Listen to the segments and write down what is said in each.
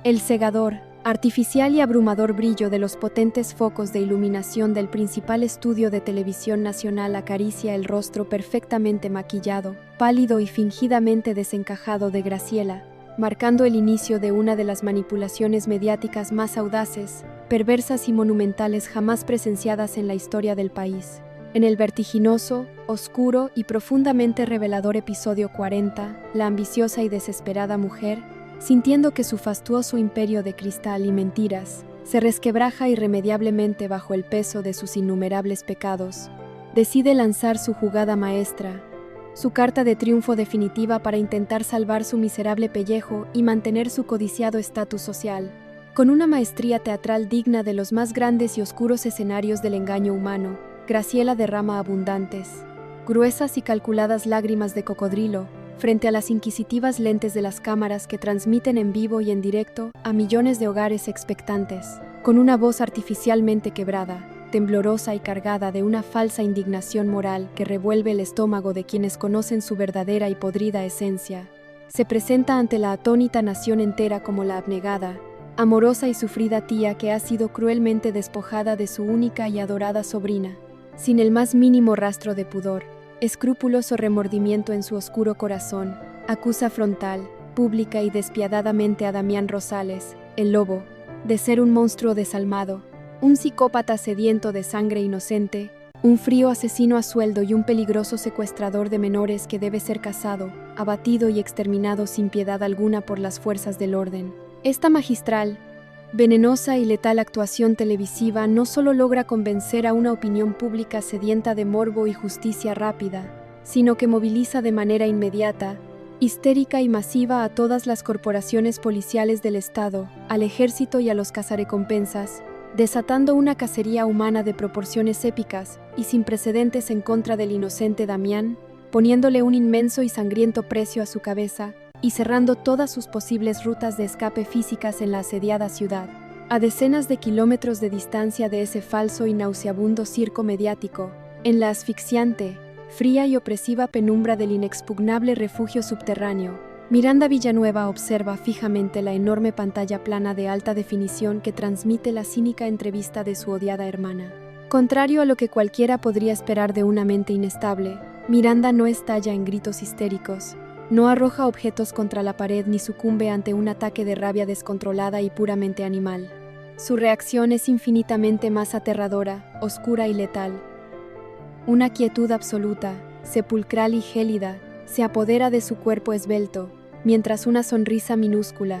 El cegador, artificial y abrumador brillo de los potentes focos de iluminación del principal estudio de televisión nacional acaricia el rostro perfectamente maquillado, pálido y fingidamente desencajado de Graciela, marcando el inicio de una de las manipulaciones mediáticas más audaces, perversas y monumentales jamás presenciadas en la historia del país. En el vertiginoso, oscuro y profundamente revelador episodio 40, la ambiciosa y desesperada mujer, sintiendo que su fastuoso imperio de cristal y mentiras se resquebraja irremediablemente bajo el peso de sus innumerables pecados, decide lanzar su jugada maestra, su carta de triunfo definitiva para intentar salvar su miserable pellejo y mantener su codiciado estatus social. Con una maestría teatral digna de los más grandes y oscuros escenarios del engaño humano, Graciela derrama abundantes, gruesas y calculadas lágrimas de cocodrilo frente a las inquisitivas lentes de las cámaras que transmiten en vivo y en directo a millones de hogares expectantes, con una voz artificialmente quebrada, temblorosa y cargada de una falsa indignación moral que revuelve el estómago de quienes conocen su verdadera y podrida esencia. Se presenta ante la atónita nación entera como la abnegada, amorosa y sufrida tía que ha sido cruelmente despojada de su única y adorada sobrina, sin el más mínimo rastro de pudor, escrúpulos o remordimiento en su oscuro corazón. Acusa frontal, pública y despiadadamente a Damián Rosales, el lobo, de ser un monstruo desalmado, un psicópata sediento de sangre inocente, un frío asesino a sueldo y un peligroso secuestrador de menores que debe ser cazado, abatido y exterminado sin piedad alguna por las fuerzas del orden. Esta magistral, venenosa y letal actuación televisiva no solo logra convencer a una opinión pública sedienta de morbo y justicia rápida, sino que moviliza de manera inmediata, histérica y masiva a todas las corporaciones policiales del Estado, al ejército y a los cazarecompensas, desatando una cacería humana de proporciones épicas y sin precedentes en contra del inocente Damián, poniéndole un inmenso y sangriento precio a su cabeza y cerrando todas sus posibles rutas de escape físicas en la asediada ciudad. A decenas de kilómetros de distancia de ese falso y nauseabundo circo mediático, en la asfixiante, fría y opresiva penumbra del inexpugnable refugio subterráneo, Miranda Villanueva observa fijamente la enorme pantalla plana de alta definición que transmite la cínica entrevista de su odiada hermana. Contrario a lo que cualquiera podría esperar de una mente inestable, Miranda no estalla en gritos histéricos, no arroja objetos contra la pared ni sucumbe ante un ataque de rabia descontrolada y puramente animal. Su reacción es infinitamente más aterradora, oscura y letal. Una quietud absoluta, sepulcral y gélida, se apodera de su cuerpo esbelto, mientras una sonrisa minúscula,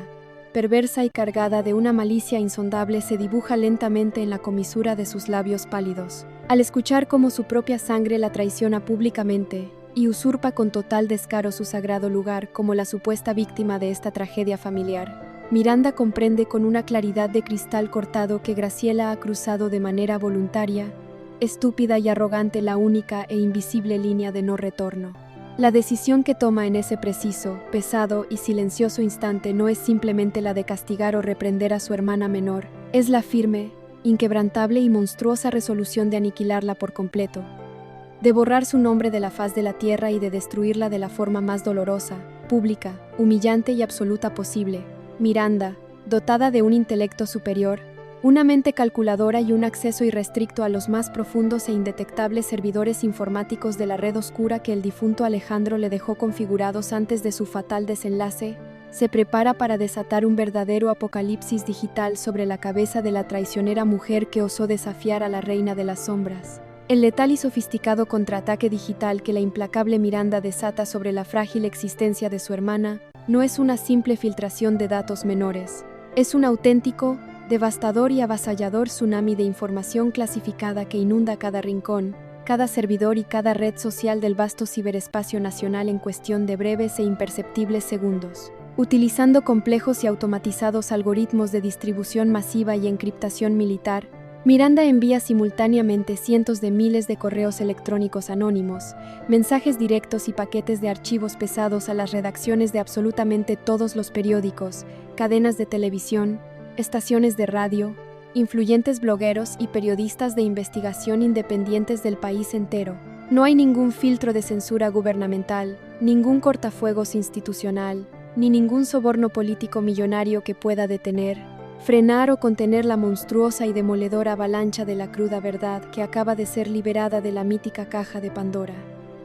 perversa y cargada de una malicia insondable se dibuja lentamente en la comisura de sus labios pálidos. Al escuchar cómo su propia sangre la traiciona públicamente y usurpa con total descaro su sagrado lugar como la supuesta víctima de esta tragedia familiar, Miranda comprende con una claridad de cristal cortado que Graciela ha cruzado de manera voluntaria, estúpida y arrogante la única e invisible línea de no retorno. La decisión que toma en ese preciso, pesado y silencioso instante no es simplemente la de castigar o reprender a su hermana menor, es la firme, inquebrantable y monstruosa resolución de aniquilarla por completo, de borrar su nombre de la faz de la tierra y de destruirla de la forma más dolorosa, pública, humillante y absoluta posible. Miranda, dotada de un intelecto superior, una mente calculadora y un acceso irrestricto a los más profundos e indetectables servidores informáticos de la red oscura que el difunto Alejandro le dejó configurados antes de su fatal desenlace, se prepara para desatar un verdadero apocalipsis digital sobre la cabeza de la traicionera mujer que osó desafiar a la reina de las sombras. El letal y sofisticado contraataque digital que la implacable Miranda desata sobre la frágil existencia de su hermana no es una simple filtración de datos menores. Es un auténtico, devastador y avasallador tsunami de información clasificada que inunda cada rincón, cada servidor y cada red social del vasto ciberespacio nacional en cuestión de breves e imperceptibles segundos. Utilizando complejos y automatizados algoritmos de distribución masiva y encriptación militar, Miranda envía simultáneamente cientos de miles de correos electrónicos anónimos, mensajes directos y paquetes de archivos pesados a las redacciones de absolutamente todos los periódicos, cadenas de televisión, estaciones de radio, influyentes blogueros y periodistas de investigación independientes del país entero. No hay ningún filtro de censura gubernamental, ningún cortafuegos institucional, ni ningún soborno político millonario que pueda detener, frenar o contener la monstruosa y demoledora avalancha de la cruda verdad que acaba de ser liberada de la mítica caja de Pandora.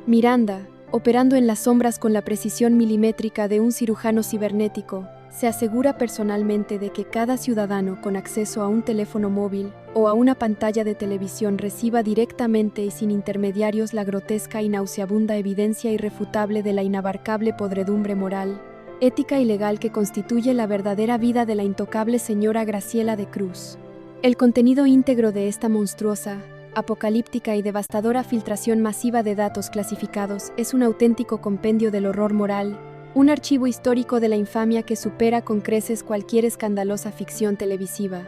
Miranda, operando en las sombras con la precisión milimétrica de un cirujano cibernético, se asegura personalmente de que cada ciudadano con acceso a un teléfono móvil o a una pantalla de televisión reciba directamente y sin intermediarios la grotesca y nauseabunda evidencia irrefutable de la inabarcable podredumbre moral, ética y legal que constituye la verdadera vida de la intocable señora Graciela de Cruz. El contenido íntegro de esta monstruosa, apocalíptica y devastadora filtración masiva de datos clasificados es un auténtico compendio del horror moral, un archivo histórico de la infamia que supera con creces cualquier escandalosa ficción televisiva.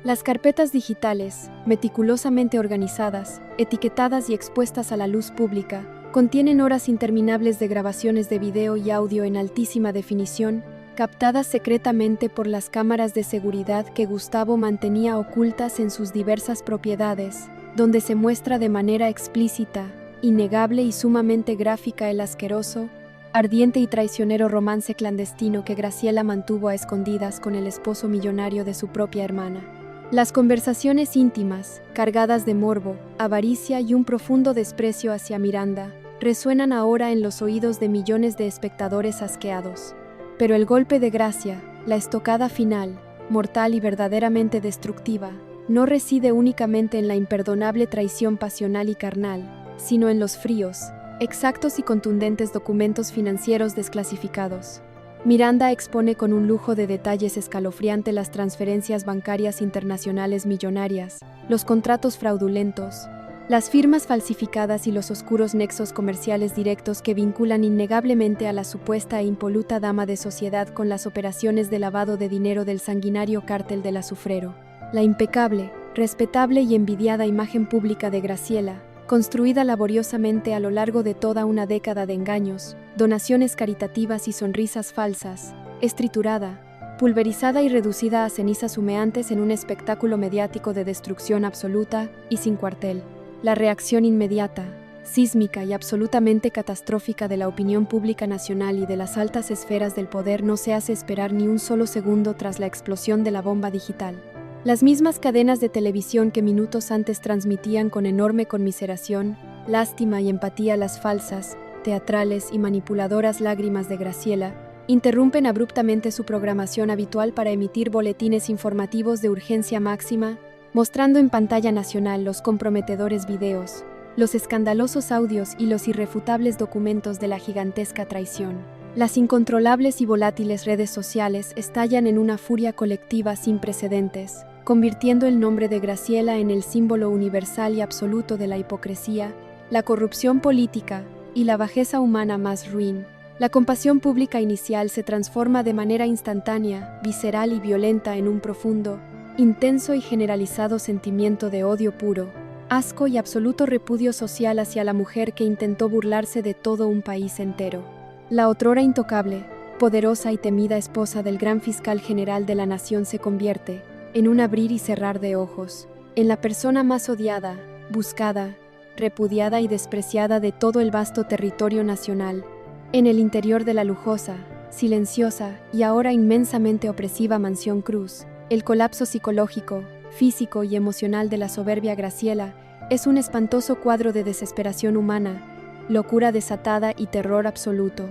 Las carpetas digitales, meticulosamente organizadas, etiquetadas y expuestas a la luz pública, contienen horas interminables de grabaciones de video y audio en altísima definición, captadas secretamente por las cámaras de seguridad que Gustavo mantenía ocultas en sus diversas propiedades, donde se muestra de manera explícita, innegable y sumamente gráfica el asqueroso, ardiente y traicionero romance clandestino que Graciela mantuvo a escondidas con el esposo millonario de su propia hermana. Las conversaciones íntimas, cargadas de morbo, avaricia y un profundo desprecio hacia Miranda, resuenan ahora en los oídos de millones de espectadores asqueados. Pero el golpe de gracia, la estocada final, mortal y verdaderamente destructiva, no reside únicamente en la imperdonable traición pasional y carnal, sino en los fríos, exactos y contundentes documentos financieros desclasificados. Miranda expone con un lujo de detalles escalofriante las transferencias bancarias internacionales millonarias, los contratos fraudulentos, las firmas falsificadas y los oscuros nexos comerciales directos que vinculan innegablemente a la supuesta e impoluta dama de sociedad con las operaciones de lavado de dinero del sanguinario cártel del azufrero. La impecable, respetable y envidiada imagen pública de Graciela, construida laboriosamente a lo largo de toda una década de engaños, donaciones caritativas y sonrisas falsas, es triturada, pulverizada y reducida a cenizas humeantes en un espectáculo mediático de destrucción absoluta y sin cuartel. La reacción inmediata, sísmica y absolutamente catastrófica de la opinión pública nacional y de las altas esferas del poder no se hace esperar ni un solo segundo tras la explosión de la bomba digital. Las mismas cadenas de televisión que minutos antes transmitían con enorme conmiseración, lástima y empatía las falsas, teatrales y manipuladoras lágrimas de Graciela, interrumpen abruptamente su programación habitual para emitir boletines informativos de urgencia máxima, mostrando en pantalla nacional los comprometedores videos, los escandalosos audios y los irrefutables documentos de la gigantesca traición. Las incontrolables y volátiles redes sociales estallan en una furia colectiva sin precedentes, convirtiendo el nombre de Graciela en el símbolo universal y absoluto de la hipocresía, la corrupción política y la bajeza humana más ruin. La compasión pública inicial se transforma de manera instantánea, visceral y violenta en un profundo, intenso y generalizado sentimiento de odio puro, asco y absoluto repudio social hacia la mujer que intentó burlarse de todo un país entero. La otrora intocable, poderosa y temida esposa del gran fiscal general de la nación se convierte, en un abrir y cerrar de ojos, en la persona más odiada, buscada, repudiada y despreciada de todo el vasto territorio nacional, en el interior de la lujosa, silenciosa y ahora inmensamente opresiva Mansión Cruz. El colapso psicológico, físico y emocional de la soberbia Graciela es un espantoso cuadro de desesperación humana, locura desatada y terror absoluto,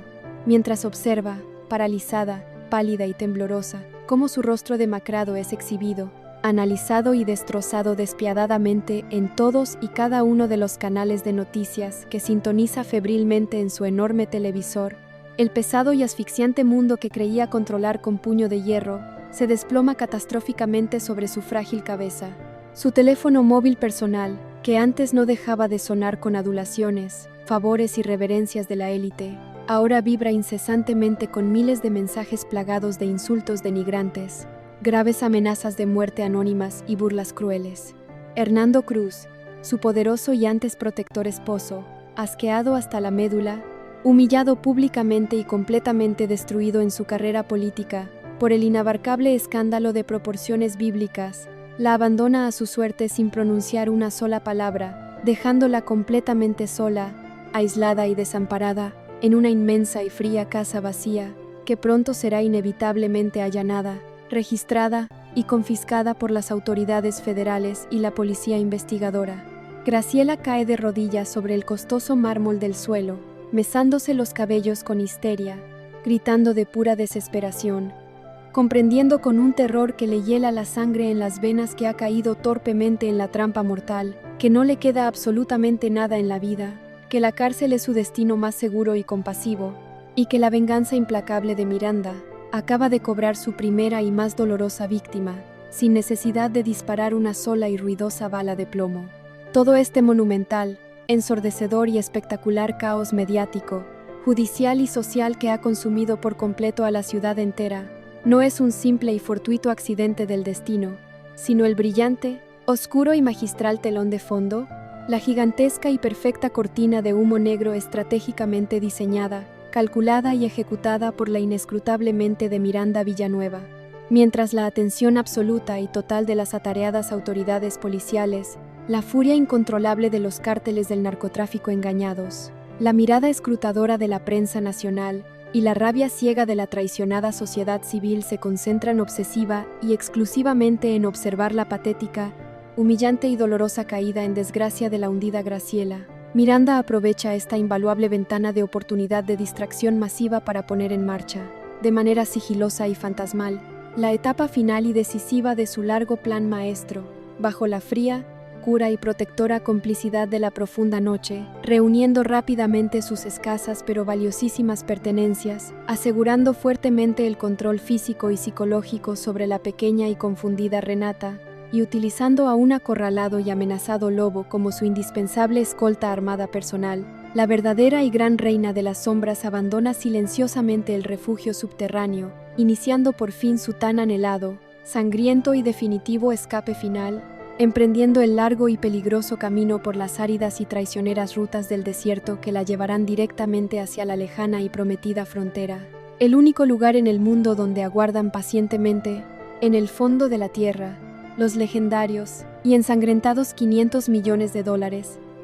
mientras observa, paralizada, pálida y temblorosa, cómo su rostro demacrado es exhibido, analizado y destrozado despiadadamente en todos y cada uno de los canales de noticias que sintoniza febrilmente en su enorme televisor. El pesado y asfixiante mundo que creía controlar con puño de hierro se desploma catastróficamente sobre su frágil cabeza. Su teléfono móvil personal, que antes no dejaba de sonar con adulaciones, favores y reverencias de la élite, ahora vibra incesantemente con miles de mensajes plagados de insultos denigrantes, graves amenazas de muerte anónimas y burlas crueles. Hernando Cruz, su poderoso y antes protector esposo, asqueado hasta la médula, humillado públicamente y completamente destruido en su carrera política por el inabarcable escándalo de proporciones bíblicas, la abandona a su suerte sin pronunciar una sola palabra, dejándola completamente sola, aislada y desamparada, en una inmensa y fría casa vacía, que pronto será inevitablemente allanada, registrada y confiscada por las autoridades federales y la policía investigadora. Graciela cae de rodillas sobre el costoso mármol del suelo, mesándose los cabellos con histeria, gritando de pura desesperación, comprendiendo con un terror que le hiela la sangre en las venas que ha caído torpemente en la trampa mortal, que no le queda absolutamente nada en la vida, que la cárcel es su destino más seguro y compasivo, y que la venganza implacable de Miranda acaba de cobrar su primera y más dolorosa víctima, sin necesidad de disparar una sola y ruidosa bala de plomo. Todo este monumental, ensordecedor y espectacular caos mediático, judicial y social que ha consumido por completo a la ciudad entera, no es un simple y fortuito accidente del destino, sino el brillante, oscuro y magistral telón de fondo, la gigantesca y perfecta cortina de humo negro estratégicamente diseñada, calculada y ejecutada por la inescrutable mente de Miranda Villanueva. Mientras la atención absoluta y total de las atareadas autoridades policiales, la furia incontrolable de los cárteles del narcotráfico engañados, la mirada escrutadora de la prensa nacional y la rabia ciega de la traicionada sociedad civil se concentran obsesiva y exclusivamente en observar la patética, humillante y dolorosa caída en desgracia de la hundida Graciela, Miranda aprovecha esta invaluable ventana de oportunidad de distracción masiva para poner en marcha, de manera sigilosa y fantasmal, la etapa final y decisiva de su largo plan maestro, bajo la fría, cura y protectora complicidad de la profunda noche, reuniendo rápidamente sus escasas pero valiosísimas pertenencias, asegurando fuertemente el control físico y psicológico sobre la pequeña y confundida Renata, y utilizando a un acorralado y amenazado lobo como su indispensable escolta armada personal, la verdadera y gran reina de las sombras abandona silenciosamente el refugio subterráneo, iniciando por fin su tan anhelado, sangriento y definitivo escape final, emprendiendo el largo y peligroso camino por las áridas y traicioneras rutas del desierto que la llevarán directamente hacia la lejana y prometida frontera, el único lugar en el mundo donde aguardan pacientemente, en el fondo de la tierra, los legendarios y ensangrentados $500 millones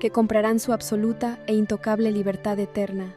que comprarán su absoluta e intocable libertad eterna.